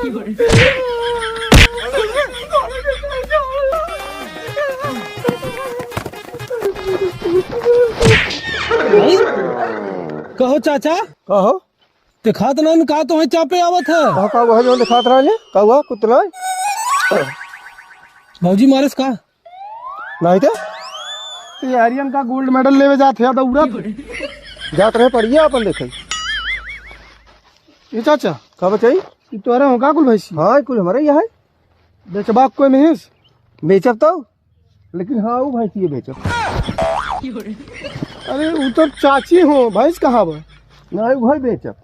कहो चाचा, कहो दिखात ना कहा तो है चापे आवत है। कहा का वह जो दिखात रहा है का हुआ कुतला भौजी मारिस का नहीं थे तो आर्यन का गोल्ड मेडल लेवे जाते हैं दौड़ा जात रहे पड़िए अपन देखे ये चाचा का बताई ये तो अरे होगा कुल भैंसी हाँ कुल हमारे यहाँ है बेचबाक कोई नहीं बेचब तो लेकिन हाँ वो भैंसी है बेचब अरे वो तो चाची हो भैंस कहाँ बा नहीं वही बेचब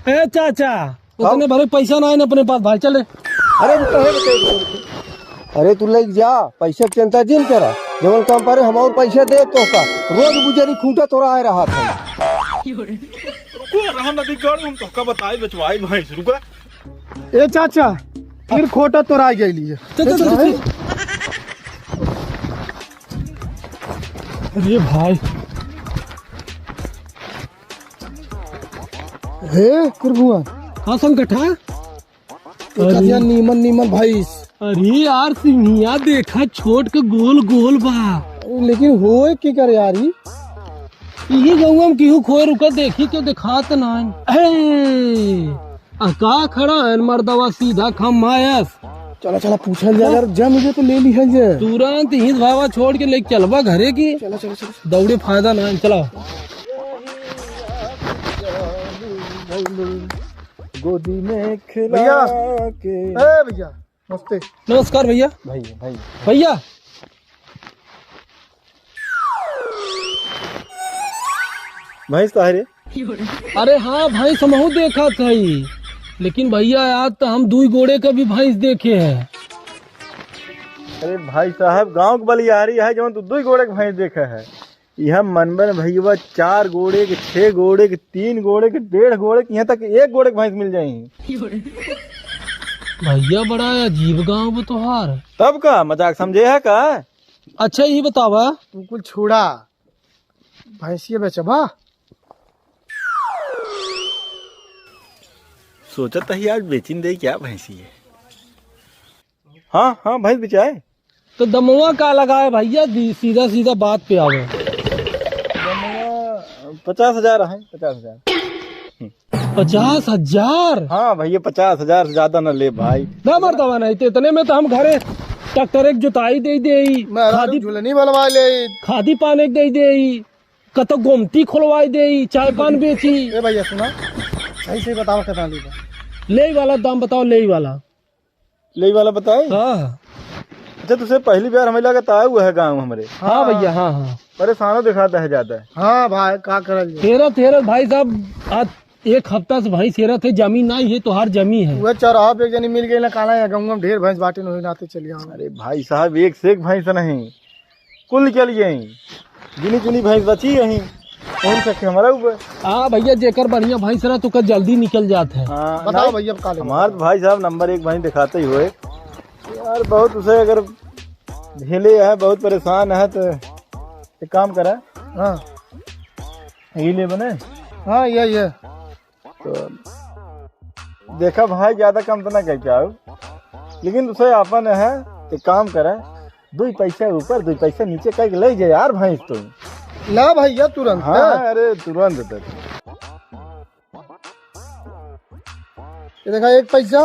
ए चाचा उतने भरे पैसा ना है अपने पास भाई चले। अरे वो कहे बताई अरे तू ले जा पैसा की चिंता जिन करा जवन काम पारे हम और पैसा दे तो का रोज गुजरी खूंटा तोड़ा आ रहा था तो का बताई बचवाई भैंस रुका ए चाचा फिर खोटा तो राय गई है। अरे भाई हे कुरबुआ हाँ संकटा चाचा नीमन नीमन भैंस अरे यार सिंहिया देखा छोट के गोल गोल बा लेकिन होए की करे यार यही गौवा में केहू खोए रुका देखी के दिखात नहीं का खड़ा है मर्दवा सीधा खमायस चला चला पूछल जा यार जा मुझे तो ले ली है जे तुरंत ही भावा छोड़ के लेके चलवा घरे की चला चला चला दौड़े फायदा नहीं चला गोदी में खिला भैया के ए भैया नमस्ते नमस्कार भैया भैया भैया भैया भैंस तो है रे अरे हाँ भैंस हमहू देखा था लेकिन भैया आज तो हम दुई गोड़े का भी भैंस देखे हैं। अरे भाई साहब गांव के बलियारी है जो तू दो घोड़े के भैंस देखा है यह मनबन भैया 4 घोड़े के 6 घोड़े के 3 घोड़े के 1.5 घोड़े के यहाँ तक 1 घोड़े के भैंस मिल जाएंगी। भैया बड़ा अजीब गांव में तोहार। तब का मजाक समझे है का? अच्छा ये बतावा तू कुल छोड़ा भैंसिया बेचबा सोचा था ही आज बेचिन दे क्या भैंसी है। हाँ हाँ भैंस बिचाए तो दमवा का लगा है भैया सीधा सीधा बात पे आवे 50,000 है 50,000 50,000 हाँ भैया 50,000 से ज्यादा न ले भाई ना मरदवा नहीं तो इतने में तो हम घरे ट्रैक्टर एक जुताई दे खादी झुलनी बनवा ले खादी पाने दे कतो गोमती खोलवाई दे चाय पान बेची। ए भैया सुना सही से बताओ कितना लेगा ले वाला दाम बताओ ले वाला बताए। हाँ अच्छा तुझसे पहली बार हमें लगा आया हुआ है गाँव हमारे। हाँ भैया हाँ हाँ परेशानों दिखाता है ज्यादा। हाँ भाई क्या करल तेरह भाई साहब आज 1 हफ्ता से भाई सेरा थे जमीन नहीं है तो हर जमी है वह चौराहा पे एक जनी मिल गई ना काला है गाँव में ढेर भैंस बाटे नहीं नाते चलिए। अरे भाई साहब एक से एक भैंस नहीं कुल के लिए गिनी चुनी भैंस बची यही कौन सके हमारा ऊपर। हाँ भैया जेकर बढ़िया भैंस रहा तो जल्दी निकल जाते हैं। बताओ भैया काले हमारे भाई साहब नंबर 1 भैंस दिखाते ही हुए यार बहुत उसे अगर झेले है बहुत परेशान है तो एक काम करा। हाँ ये ले बने हाँ ये तो देखा भाई ज्यादा कम तो ना कह के आओ लेकिन उसे अपन है एक काम करा 2 पैसा ऊपर 2 पैसा नीचे कह के ले जाए यार भैंस तो ला भैया तुरंत। हाँ अरे तुरंत तक ये देखा 1 पैसा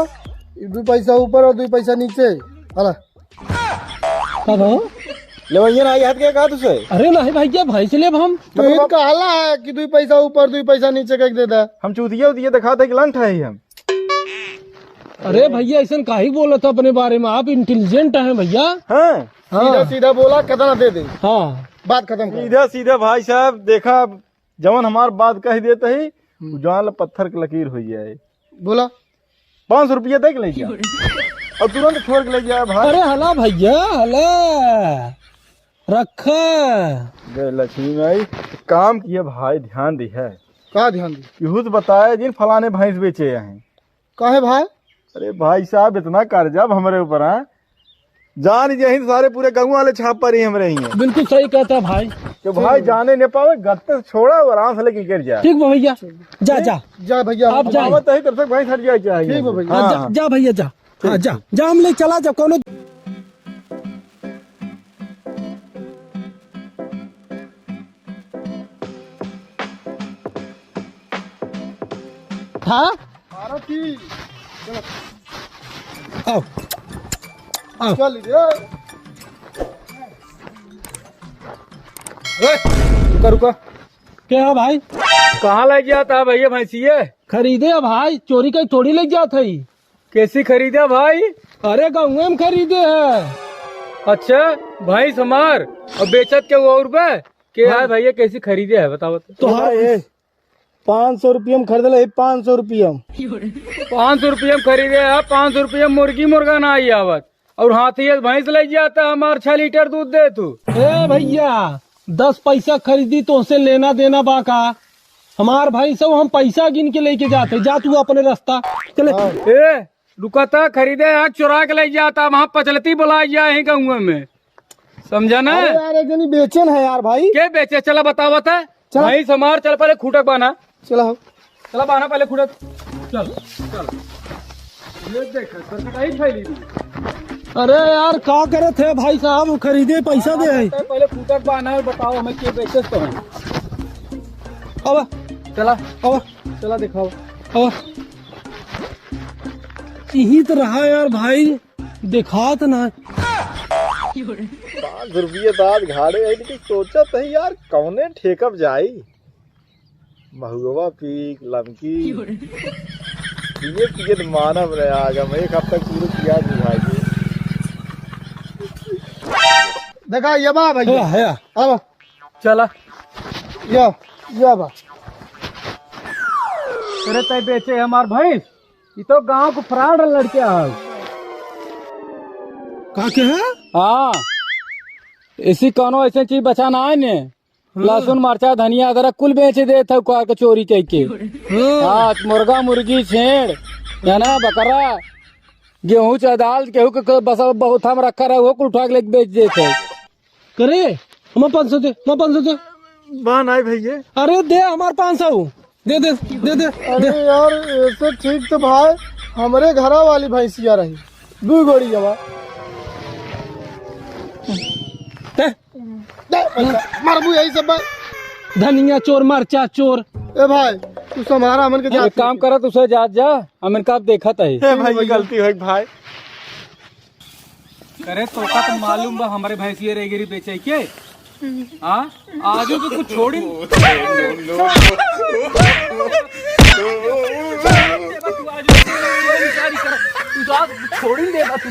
2 पैसा ऊपर और 2 पैसा नीचे हला ले भैया ना याद क्या कहा तुझे। अरे नहीं भैया भैंस ले हम तो इन कहला है कि 2 पैसा ऊपर 2 पैसा नीचे कह दे दे हम चूतिया उतिया दिखाते कि लंठ है ही हम। अरे भैया ऐसा काहे बोला था अपने बारे में आप इंटेलिजेंट हैं भैया। हाँ सीधा सीधा बोला कितना दे दे हाँ बात खत्म कर। सीधा सीधा भाई साहब देखा जवन हमार बात कह देते ही जान पत्थर की लकीर हो जाए। बोला 500 रुपया दे के ले जा और तुरंत छोड़ के ले जाए भाई। अरे हला भैया हला रखा जय लक्ष्मी भाई काम किया भाई ध्यान दी है कहा ध्यान दी केहू बताया जिन फलाने भैंस बेचे हैं। काहे भाई अरे भाई साहब इतना कर्जा अब हमारे ऊपर है जान यही सारे पूरे गाँव वाले छाप पर ही हमारे ही हैं। बिल्कुल सही कहता भाई। कि भाई जाने नहीं पावे, गत्ते से छोड़ा और आराम से लेके गिर जाए। ठीक बा भैया, जा जा जा भैया आप जा। आवत ही तब तक भाई हट जाए चाहिए। ठीक है भैया। हाँ, जा, जा भैया जा। हाँ, जा जा, हम ले चला जा कोनो। हाँ आरती आओ आओ। चल लीजिए। रुका रुका, क्या है भाई? कहाँ लग जाता है भैया भैंसिए? खरीदे भाई, चोरी का थोड़ी लग जात है। कैसी खरीदे भाई? अरे गाँव में खरीदे है। अच्छा भाई समार और बेचत के वो रुपए के है भैया, कैसी खरीदे है बताओ तो हाँ, 500 रुपये में खरीद ले, 500 रुपये में। 500 रुपये में खरीदे है। 500 रुपये में मुर्गी मुर्गा ना आई आवत, और हाथी एक भैंस ले जाता है, हमार 6 लीटर दूध दे तू। ए भैया 10 पैसा खरीदी तो उसे लेना देना बाका। हमार भाई सब हम पैसा गिन के लेके जाते, जा तू अपने रास्ता चले। ए रुकता खरीदे आग चुरा के ले जाता, वहाँ पचलती बुला जाए गाँव में, समझा ना? अरे यार एक जनी बेचन है यार भाई। के बेचे? चला बताओ बता। चल। भाई समार, चल पहले खूटक बाना, चला चला बाना पहले खूटक। चल चल, ये देख सरकटाई फैली थी। अरे यार का करे थे भाई साहब, खरीदे पैसा दे है। पहले खूटक बाना है, बताओ हमें के बेचे तो है। अब चला अब चला दिखाओ। अब यही तो रहा यार भाई, दिखात ना। 5 रुपये दाद घाड़े है, लेकिन सोचा तो यार कौने ठेकब जाई। महुआ पी लमकी ये पिए तो मानव रहे आगम, एक हफ्ता पूरे पिया भाई। देखा ये बा भैया। है अब चला या बा। अरे तय बेचे हमार भैंस, ये तो गांव को फ्रॉड लड़के है। का के है? हाँ, इसी कोनो ऐसे चीज बचाना है ने। लहसुन मरचा धनिया अदरक कुल बेच दे था के चोरी कह के। हाँ, मुर्गा मुर्गी छेड़ है ना, बकरा गेहूं चादाल गेहूं के बस बहुत हम रखा रहा, वो कुल उठा के लेके बेच देते। करे हम 500 दे, हम 500 दे। बान आए भैया। अरे दे हमार 500 दे दे दे दे। अरे यार ऐसे ठीक तो भाई हमारे घरा वाली भैंसिया रही 2 गोड़ी जमा। मरबू यही सब भाई। धनिया चोर मरचा चोर। ए भाई तू हमारा हमन के एक काम करा, तुझे जा जा हमन का देखा था भाई, गलती हो भाई। करे तो का तो मालूम बा हमारे भैंसिया रेगिरी बेचे के। हाँ आजू तो कुछ छोड़ी छोड़ी देगा तू।